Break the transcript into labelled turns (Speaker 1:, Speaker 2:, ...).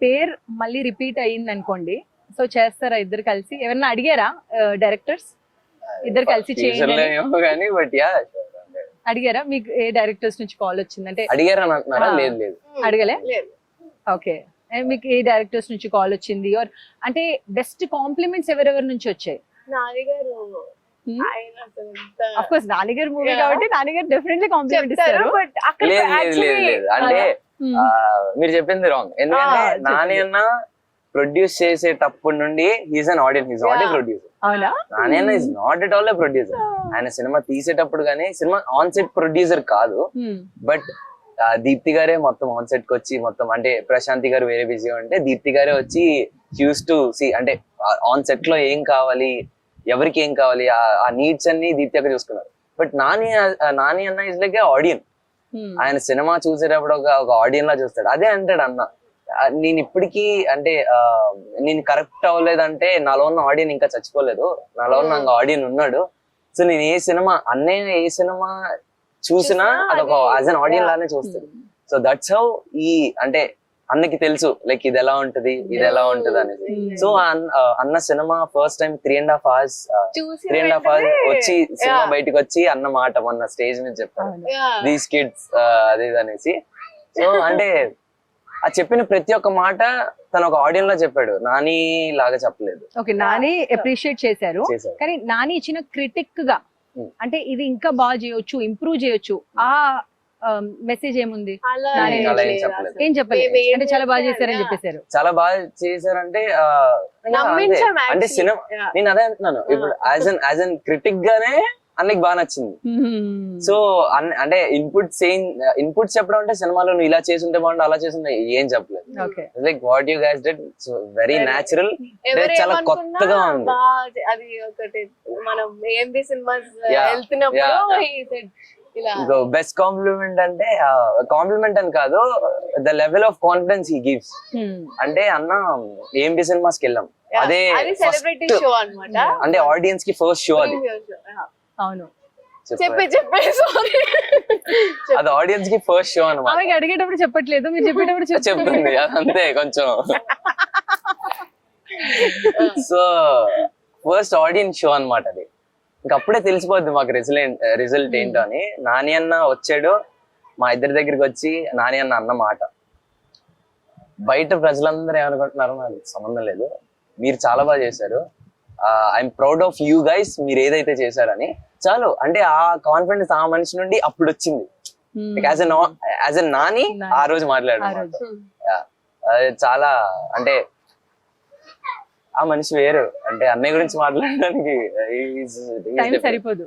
Speaker 1: పేరు మళ్ళీ రిపీట్ అయ్యింది అనుకోండి, సో చేస్తారా ఇద్దరు కలిసి? ఎవరన్నా అడిగారా డైరెక్టర్స్ ఇద్దరు కలిసి చేయండి అని?
Speaker 2: కానీ బట్ యా
Speaker 1: అడిగారా? మీకు ఏ డైరెక్టర్స్ నుంచి కాల్ వచ్చిందంటే?
Speaker 2: అడిగారా అంటున్నారా? లేదు లేదు
Speaker 1: అడగలే.
Speaker 3: లేదు.
Speaker 1: ఓకే, మీకు ఏ డైరెక్టర్స్ నుంచి కాల్ వచ్చింది? ఆర్ అంటే బెస్ట్ కాంప్లిమెంట్స్ ఎవరెవరి నుంచి వచ్చాయి?
Speaker 3: నాని గారు
Speaker 1: Hmm?
Speaker 3: ఆయన అసలు ఎంత
Speaker 1: ఆఫ్ కోర్స్ నానిగారు మూవీ
Speaker 3: Yeah.
Speaker 1: కాబట్టి నానిగారు డెఫినెట్లీ కాంప్లిమెంట్
Speaker 3: చెప్తారు
Speaker 1: ఇస్తారు.
Speaker 3: బట్ అక్కడ
Speaker 2: లేదు లేదు లేదు
Speaker 3: యాక్చువల్లీ
Speaker 2: లేదు అంటే
Speaker 1: Hmm.
Speaker 2: మీరు చెప్పింది రాంగ్. ఎందుకంటే
Speaker 1: చెప్పండి.
Speaker 2: నాని అన్న ప్రొడ్యూస్ చేసేటప్పటి నుండి he's an audience, he's not a
Speaker 3: Yeah.
Speaker 2: Producer.
Speaker 1: అవునా?
Speaker 2: నాని అన్న is not at all A producer. ఆయన సినిమా తీసేటప్పుడు కానీ సినిమా ఆన్ సెట్ ప్రొడ్యూసర్ కాదు.
Speaker 1: Hmm.
Speaker 2: బట్ దీప్తి గారే మొత్తం ఆన్ సెట్ కి వచ్చి మొత్తం, అంటే ప్రశాంతి గారు వేరే బిజీగా ఉంటే దీప్తి గారే వచ్చి యూస్ టు సి, అంటే ఆన్ సెట్ లో ఏం కావాలి, ఎవరికి ఏం కావాలి, ఆ నీడ్స్ అన్ని దీప్తి గారు చూసుకున్నారు. బట్ నాని అన్న is like A audience.
Speaker 1: Hmm.
Speaker 2: ఆయన సినిమా చూసేటప్పుడు ఒక ఆడియన్ లా చూస్తాడు. అదే అంటాడు అన్న, నేను ఇప్పటికీ అంటే నేను కరెక్ట్ అవ్వలేదంటే నాలో ఉన్న ఆడియన్ ఇంకా చచ్చిపోలేదు, నాలో ఉన్న ఆడియన్ ఉన్నాడు. సో నేను ఏ సినిమా అన్నయ్య ఏ సినిమా చూసినా అదొక యాజ్ అన్ ఆడియన్ లానే చూస్తాడు. సో దట్స్ హౌ ఈ అంటే అన్నకి తెలుసు లైక్ ఇది ఎలా ఉంటది, ఇది ఎలా ఉంటది అనేది. సో అన్న సినిమా ఫస్ట్ టైం 3.5 hours
Speaker 3: చూసి
Speaker 2: 3.5 hours వచ్చి సినిమా బయటకు వచ్చి అన్న మాట మొన్న స్టేజ్ మీద చెప్పాను, దీస్ కిడ్స్ అది ఇది అనేసి. సో అంటే ఆ చెప్పిన ప్రతి ఒక్క మాట తను ఒక ఆడియన్ లా చెప్పాడు, నాని లాగా చెప్పలేదు.
Speaker 1: ఓకే, నాని అప్రిషియేట్ చేశారు.
Speaker 2: చేశారు.
Speaker 1: కానీ నాని ఇచ్చిన క్రిటిక్ గా అంటే ఇది ఇంకా బాగా చేయొచ్చు, ఇంప్రూవ్ చేయొచ్చు, ఆ మెసేజ్ ఏముంది?
Speaker 3: అలా
Speaker 1: నాని
Speaker 3: ఏం
Speaker 2: అలా ఏం
Speaker 3: లేదు
Speaker 2: చెప్పలేదు.
Speaker 3: అసలు.
Speaker 1: ఏం చెప్పలేదు
Speaker 3: మేము ఏం
Speaker 1: అంటే చాలా బాగా
Speaker 3: చేశారు,
Speaker 1: చేశారని చెప్పేశారు.
Speaker 2: చాలా బాగా చేశారంటే
Speaker 3: నమ్మించాం
Speaker 2: అంటే
Speaker 3: actually.
Speaker 2: Cinema
Speaker 3: Yeah.
Speaker 2: నేను అదే అంటున్నాను ఇప్పుడు యాజ్ అన్ క్రిటిక్ గానే అన్నకి బాగా నచ్చింది. సో అంటే ఇన్పుట్స్ చెప్పడం అంటే సినిమాలో నువ్వు ఇలా చేస్తుంటే బాగుండు, అలా చేస్తుంటే ఏం చెప్పలేదు.
Speaker 1: Okay,
Speaker 2: like what you guys did very natural,
Speaker 3: ఎవరు
Speaker 2: చాలా
Speaker 3: ఏమనుకున్నా
Speaker 2: కొత్తగా ఉంది.
Speaker 3: బాగా అది ఒకటి మనం ఏఎంబి సినిమాస్
Speaker 2: Yeah.
Speaker 3: వెళ్తున్నప్పుడు
Speaker 2: Yeah.
Speaker 3: he said ఇలా
Speaker 2: బెస్ట్ కాంప్లిమెంట్ అంటే కాంప్లిమెంట్ అని కాదు, the level of confidence he gives. అంటే అన్న ఏంబి సినిమాస్ కి వెళ్ళాం,
Speaker 3: Yeah.
Speaker 2: అదే
Speaker 3: అది సెలబ్రిటీ
Speaker 2: first-
Speaker 3: షో అన్నమాట.
Speaker 2: అంటే ఆడియన్స్ కి ఫస్ట్ షో అది.
Speaker 1: అవును.
Speaker 3: చెప్పే సారీ
Speaker 2: అది ఆడియన్స్ కి ఫస్ట్ షో అన్నమాట.
Speaker 1: ఆమెకి అడిగేటప్పుడు చెప్పట్లేదు, మీరు చెప్పేటప్పుడు
Speaker 2: చెప్తుంది అంతే కొంచెం. సో ఫస్ట్ ఆడియన్స్ షో అన్నమాట అది. ఇంక అప్పుడే తెలిసిపోద్ది మాకు రిజల్ట్ ఏంటో అని. నాని అన్న వచ్చాడు మా ఇద్దరి దగ్గరికి వచ్చి, నాని అన్న అన్న మాట బయట ప్రజలందరూ ఏమనుకుంటున్నారో నాకు సంబంధం లేదు, మీరు చాలా బాగా చేశారు, I'm proud of you guys, మీరు ఏదైతే చేశారని. చాలు అంటే ఆ కాన్ఫిడెన్స్ ఆ మనిషి నుండి అప్పుడు వచ్చింది. యాజ్ ఎ నాని ఆ రోజు మాట్లాడారు. చాలా అంటే ఆ మనిషి వేరు, అంటే అన్నయ్య గురించి మాట్లాడడానికి
Speaker 1: టైం సరిపోదు.